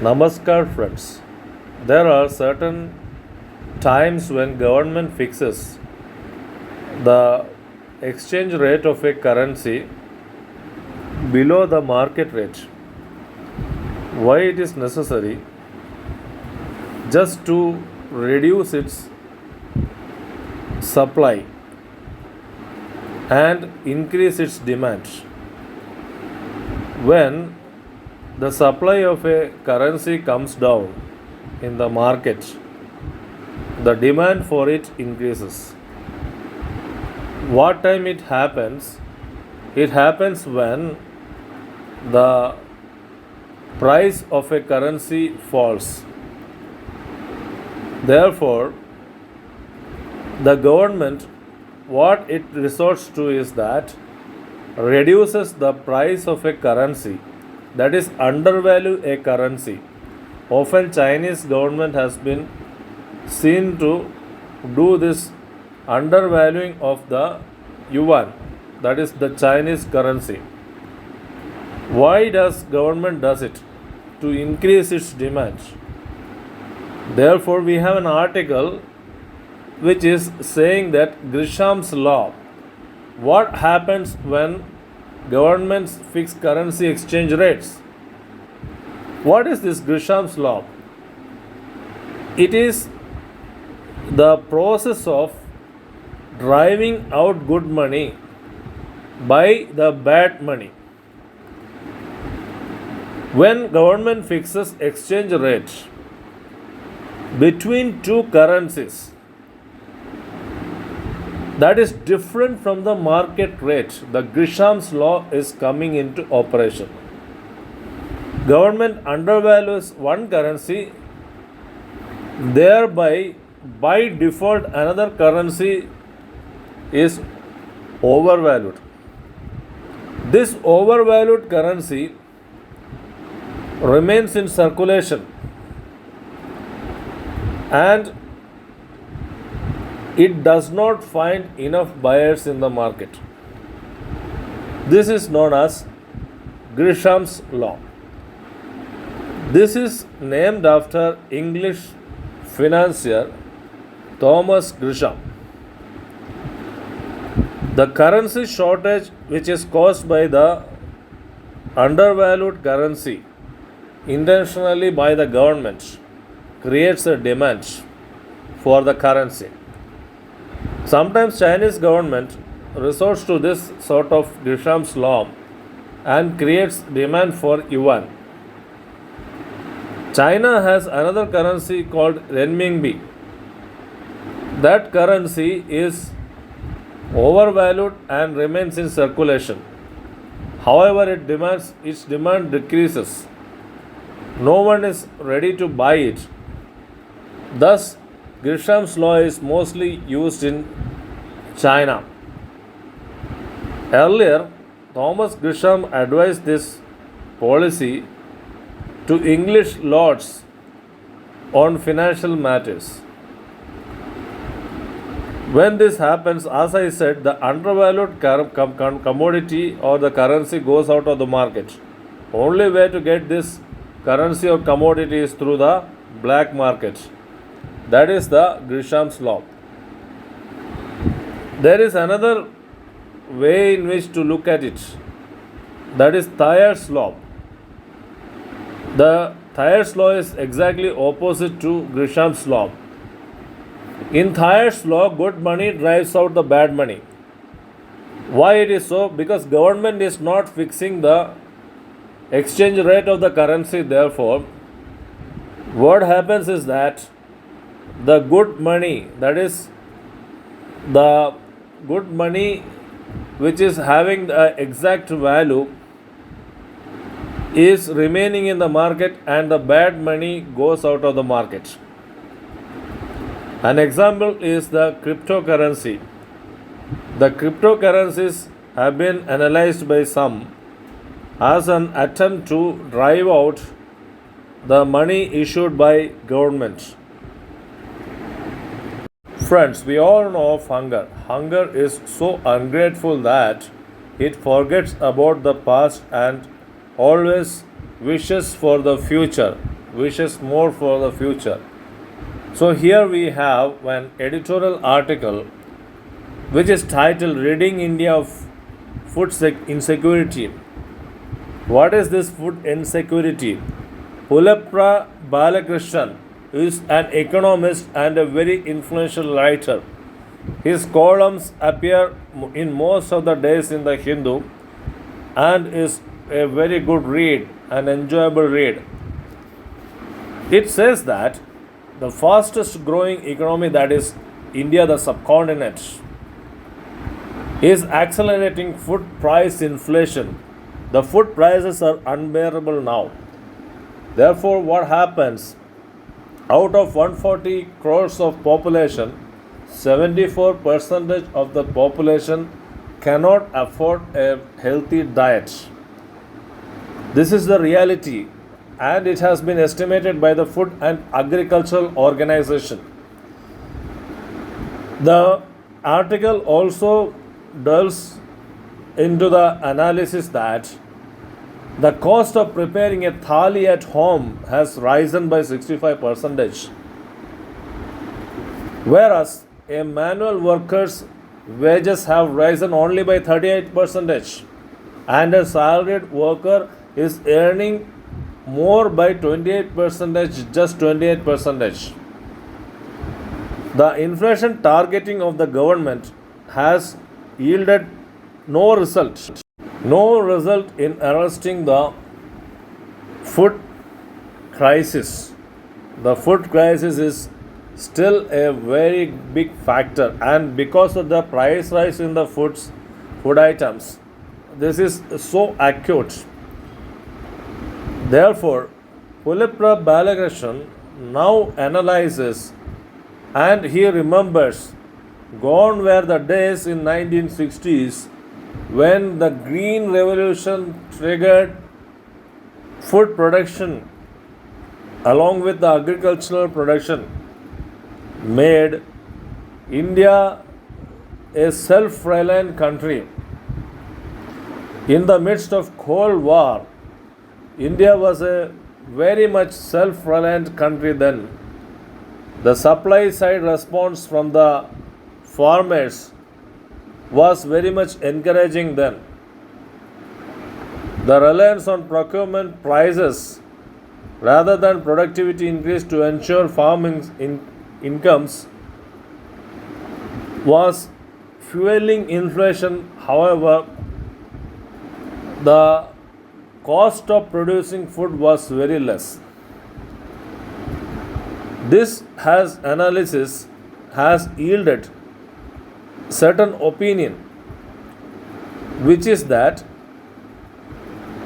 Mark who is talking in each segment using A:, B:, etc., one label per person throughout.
A: Namaskar friends. There are certain times when government fixes the exchange rate of a currency below the market rate. Why it is necessary? Just to reduce its supply and increase its demand. When the supply of a currency comes down in the market, the demand for it increases. What time it happens? It happens when the price of a currency falls. Therefore, the government, what it resorts to is that reduces the price of a currency, that is undervalue a currency. Often Chinese government has been seen to do this undervaluing of the yuan, that is the Chinese currency. Why does government does it? To increase its demand. Therefore, we have an article which is saying that Grisham's law. What happens when governments fix currency exchange rates? What is this Grisham's law? It is the process of driving out good money by the bad money. When government fixes exchange rate between two currencies that is different from the market rate, the Grisham's law is coming into operation. Government undervalues one currency, thereby by default another currency is overvalued. This overvalued currency remains in circulation and it does not find enough buyers in the market. This is known as Grisham's law. This is named after English financier Thomas Grisham. The currency shortage which is caused by the undervalued currency intentionally by the government creates a demand for the currency. Sometimes Chinese government resorts to this sort of Grisham's law and creates demand for yuan. China has another currency called renminbi. That currency is overvalued and remains in circulation. However, its demand decreases. No one is ready to buy it. Thus, Grisham's law is mostly used in China. Earlier, Thomas Grisham advised this policy to English lords on financial matters. When this happens, as I said, the undervalued commodity or the currency goes out of the market. Only way to get this currency or commodity is through the black market. That is the Grisham's law. There is another way in which to look at it. That is Thayer's law. The Thayer's law is exactly opposite to Grisham's law. In Thayer's law, good money drives out the bad money. Why it is so? Because government is not fixing the exchange rate of the currency. Therefore, what happens is that the good money, that is the good money which is having the exact value, is remaining in the market and the bad money goes out of the market. An example is the cryptocurrency. The cryptocurrencies have been analyzed by some as an attempt to drive out the money issued by government. Friends, we all know of hunger. Hunger is so ungrateful that it forgets about the past and always wishes for the future. wishes more for the future. So here we have an editorial article which is titled Ridding India of Insecurity. What is this food insecurity? Pulepra Balakrishnan is an economist and a very influential writer. His columns appear in most of the days in the Hindu and is a very good read, an enjoyable read. It says that the fastest growing economy, that is India, the subcontinent, is accelerating food price inflation. The food prices are unbearable now. Therefore, what happens? Out of 140 crores of population, 74% of the population cannot afford a healthy diet. This is the reality, and it has been estimated by the Food and Agricultural Organization. The article also delves into the analysis that the cost of preparing a thali at home has risen by 65%, whereas a manual worker's wages have risen only by 38%, and a salaried worker is earning more by 28%, just 28%. The inflation targeting of the government has yielded no result. No result in arresting the food crisis. The food crisis is still a very big factor, and because of the price rise in the food items, this is so acute. Therefore, Pulepra Balakrishnan now analyzes and he remembers gone were the days in 1960s when the green revolution triggered food production along with the agricultural production, made India a self-reliant country. In the midst of Cold War, India was a very much self-reliant country then. The supply side response from the farmers was very much encouraging then. The reliance on procurement prices rather than productivity increase to ensure farming incomes was fueling inflation. However, the cost of producing food was very less. This analysis has yielded certain opinion, which is that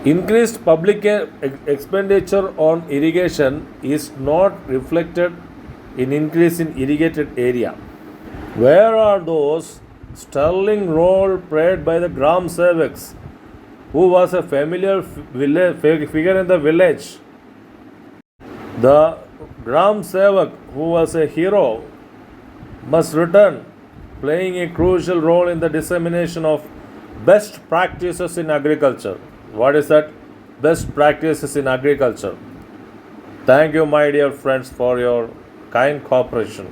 A: increased public expenditure on irrigation is not reflected in increase in irrigated area. Where are those sterling role played by the Gram Sevaks, who was a familiar figure in the village? The Gram Sevak, who was a hero, must return, playing a crucial role in the dissemination of best practices in agriculture. What is that? Best practices in agriculture. Thank you, my dear friends, for your kind cooperation.